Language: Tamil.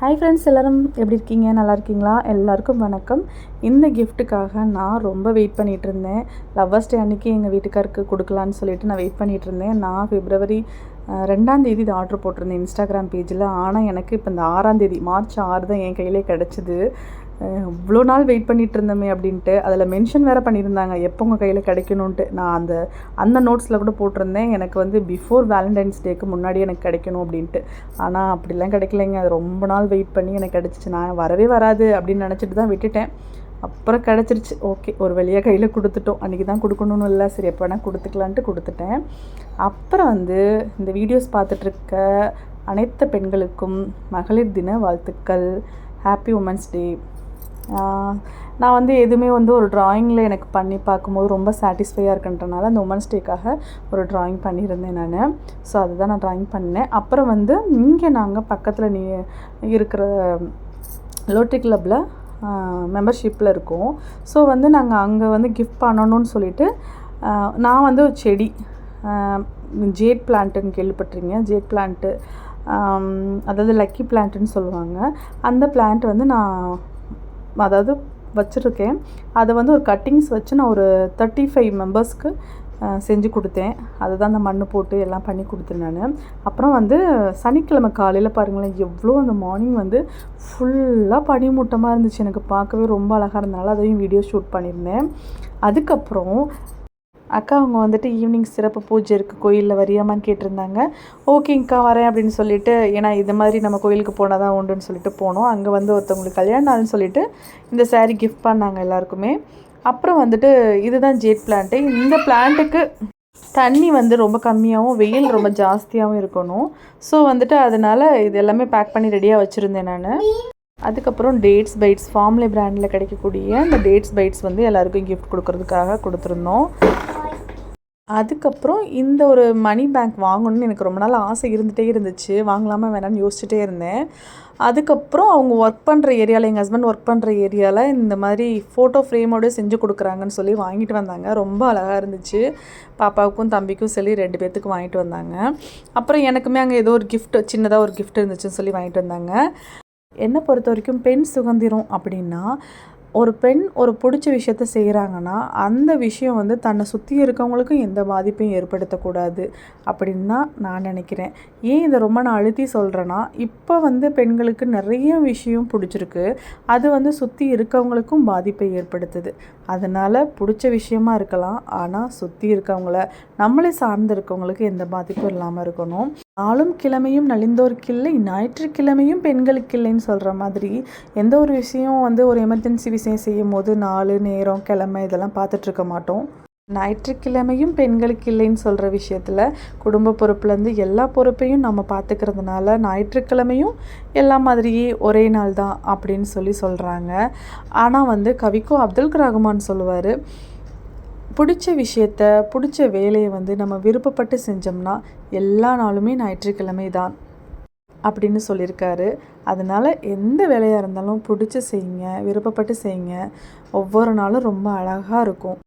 ஹாய் ஃப்ரெண்ட்ஸ், எல்லோரும் எப்படி இருக்கீங்க? நல்லா இருக்கீங்களா? எல்லாருக்கும் வணக்கம். இந்த கிஃப்ட்டுக்காக நான் ரொம்ப வெயிட் பண்ணிகிட்டு இருந்தேன். லவ்வர்ஸ் டே அன்றைக்கி எங்கள் வீட்டுக்காருக்கு கொடுக்கலான்னு சொல்லிட்டு நான் வெயிட் பண்ணிகிட்டு இருந்தேன். நான் பிப்ரவரி 2ஆம் தேதி இது ஆர்டர் போட்டிருந்தேன் இன்ஸ்டாகிராம் பேஜில். ஆனால் எனக்கு இப்போ இந்த 6ஆம் தேதி மார்ச் 6 தான் என் கையிலே கிடச்சிது. இவ்வளோ நாள் வெயிட் பண்ணிகிட்டு இருந்தோமே அப்படின்ட்டு அதில் மென்ஷன் வேறு பண்ணியிருந்தாங்க எப்போ உங்கள் கையில் கிடைக்கணுன்ட்டு. நான் அந்த நோட்ஸில் கூட போட்டிருந்தேன் எனக்கு வந்து பிஃபோர் வேலண்டைன்ஸ் டேக்கு முன்னாடி எனக்கு கிடைக்கணும் அப்படின்ட்டு. ஆனால் அப்படிலாம் கிடைக்கலைங்க. அது ரொம்ப நாள் வெயிட் பண்ணி எனக்கு கிடச்சிச்சு. நான் வரவே வராது அப்படின்னு நினச்சிட்டு தான் விட்டுட்டேன். அப்புறம் கிடச்சிருச்சு. ஓகே, ஒரு வழியாக கையில் கொடுத்துட்டோம். அன்றைக்கி தான் கொடுக்கணும்னு இல்லை, சரி எப்போ வேணால் கொடுத்துக்கலான்ட்டு கொடுத்துட்டேன். அப்புறம் வந்து இந்த வீடியோஸ் பார்த்துட்ருக்க அனைத்து பெண்களுக்கும் மகளிர் தின வாழ்த்துக்கள். Happy women's day. நான் வந்து எதுவுமே வந்து ஒரு ட்ராயிங்கில் எனக்கு பண்ணி பார்க்கும்போது ரொம்ப சாட்டிஸ்ஃபையாக இருக்குன்றனால அந்த உமன்ஸ் டேக்காக ஒரு ட்ராயிங் பண்ணியிருந்தேன் நான். ஸோ அதுதான் நான் ட்ராயிங் பண்ணேன். அப்புறம் வந்து இங்கே நாங்கள் பக்கத்தில் இருக்கிற லோட்டரி கிளப்பில் மெம்பர்ஷிப்பில் இருக்கோம். ஸோ வந்து நாங்கள் அங்கே வந்து கிஃப்ட் பண்ணணும்னு சொல்லிவிட்டு நான் வந்து ஒரு செடி ஜேட் பிளான்ட்டுன்னு கேள்விப்பட்டிருக்கீங்க. ஜேட் பிளான்ட்டு, அதாவது லக்கி பிளான்ட்டுன்னு சொல்லுவாங்க. அந்த பிளான்ட் வந்து நான் அதாவது வச்சுருக்கேன். அதை வந்து ஒரு கட்டிங்ஸ் வச்சு நான் ஒரு 35 மெம்பர்ஸ்க்கு செஞ்சு கொடுத்தேன். அதுதான் அந்த மண் போட்டு எல்லாம் பண்ணி கொடுத்தேன் நான். அப்புறம் வந்து சனிக்கிழமை காலையில் பாருங்களேன், எவ்வளோ அந்த மார்னிங் வந்து ஃபுல்லாக பனிமூட்டமாக இருந்துச்சு. எனக்கு பார்க்கவே ரொம்ப அழகாக இருந்தனால அதையும் வீடியோ ஷூட் பண்ணியிருந்தேன். அதுக்கப்புறம் அக்கா அவங்க வந்துட்டு ஈவினிங் சிறப்பு பூஜை இருக்குது கோயிலில் வரியாமான்னு கேட்டிருந்தாங்க. ஓகேங்க்கா வரேன் அப்படின்னு சொல்லிட்டு, ஏன்னா இது மாதிரி நம்ம கோயிலுக்கு போனால் தான் உண்டுன்னு சொல்லிட்டு போனோம். அங்கே வந்து ஒருத்தவங்களுக்கு கல்யாண நாள்னு சொல்லிட்டு இந்த சாரீ கிஃப்ட் பண்ணாங்க எல்லாருக்குமே. அப்புறம் வந்துட்டு இதுதான் ஜேட் பிளான்ட்டு. இந்த பிளான்ட்டுக்கு தண்ணி வந்து ரொம்ப கம்மியாகவும் வெயில் ரொம்ப ஜாஸ்தியாகவும் இருக்கணும். ஸோ வந்துட்டு அதனால் இது எல்லாமே பேக் பண்ணி ரெடியாக வச்சுருந்தேன் நான். அதுக்கப்புறம் டேட்ஸ் பைட்ஸ், ஃபார்ம்லே பிராண்டில் கிடைக்கக்கூடிய இந்த டேட்ஸ் பைட்ஸ் வந்து எல்லாருக்கும் கிஃப்ட் கொடுக்கறதுக்காக கொடுத்துருந்தோம். அதுக்கப்புறம் இந்த ஒரு மணி பேங்க் வாங்கணும்னு எனக்கு ரொம்ப நாள் ஆசை இருந்துகிட்டே இருந்துச்சு. வாங்கலாமா வேணான்னு யோசிச்சுட்டே இருந்தேன். அதுக்கப்புறம் அவங்க ஒர்க் பண்ணுற ஏரியாவில், எங்கள் ஹஸ்பண்ட் ஒர்க் பண்ணுற ஏரியாவில் இந்த மாதிரி ஃபோட்டோ ஃப்ரேமோடு செஞ்சு கொடுக்குறாங்கன்னு சொல்லி வாங்கிட்டு வந்தாங்க. ரொம்ப அழகாக இருந்துச்சு. பாப்பாவுக்கும் தம்பிக்கும் சொல்லி 2 பேர்த்துக்கும் வாங்கிட்டு வந்தாங்க. அப்புறம் எனக்குமே அங்கே ஏதோ ஒரு கிஃப்ட், சின்னதாக ஒரு கிஃப்ட் இருந்துச்சுன்னு சொல்லி வாங்கிட்டு வந்தாங்க. என்னை பொறுத்த வரைக்கும் பெண் சுதந்திரம் அப்படின்னா, ஒரு பெண் ஒரு பிடிச்ச விஷயத்த செய்கிறாங்கன்னா அந்த விஷயம் வந்து தன்னை சுற்றி இருக்கவங்களுக்கும் எந்த பாதிப்பையும் ஏற்படுத்தக்கூடாது அப்படின்னு தான் நான் நினைக்கிறேன். ஏன் இதை ரொம்ப நான் அழுத்தி சொல்கிறேன்னா, இப்போ வந்து பெண்களுக்கு நிறைய விஷயம் பிடிச்சிருக்கு, அது வந்து சுற்றி இருக்கவங்களுக்கும் பாதிப்பை ஏற்படுத்துது. அதனால் பிடிச்ச விஷயமா இருக்கலாம், ஆனால் சுற்றி இருக்கவங்கள, நம்மளே சார்ந்து இருக்கவங்களுக்கு எந்த பாதிப்பும் இல்லாமல் இருக்கணும். நாளும் கிழமையும் நலிந்தோர்க்கில்லை, ஞாயிற்றுக்கிழமையும் பெண்களுக்கு இல்லைன்னு சொல்கிற மாதிரி எந்த ஒரு விஷயம் வந்து ஒரு எமர்ஜென்சி விஷயம் செய்யும் போது நாள், நேரம், கிழமை இதெல்லாம் பார்த்துட்ருக்க மாட்டோம். ஞாயிற்றுக்கிழமையும் பெண்களுக்கு இல்லைன்னு சொல்கிற விஷயத்தில் குடும்ப பொறுப்புலேருந்து எல்லா பொறுப்பையும் நம்ம பார்த்துக்கிறதுனால ஞாயிற்றுக்கிழமையும் எல்லா மாதிரியே ஒரே நாள் தான் அப்படின்னு சொல்கிறாங்க. ஆனால் வந்து கவிக்கோ அப்துல் ரஹ்மான் சொல்லுவார், பிடிச்ச விஷயத்த, பிடிச்ச வேலையை வந்து நம்ம விருப்பப்பட்டு செஞ்சோம்னா எல்லா நாளுமே ஞாயிற்றுக்கிழமை தான் அப்படின்னு சொல்லியிருக்காரு. அதனால் எந்த வேலையாக இருந்தாலும் பிடிச்சி செய்யுங்க, விருப்பப்பட்டு செய்யுங்க. ஒவ்வொரு நாளும் ரொம்ப அழகாக இருக்கும்.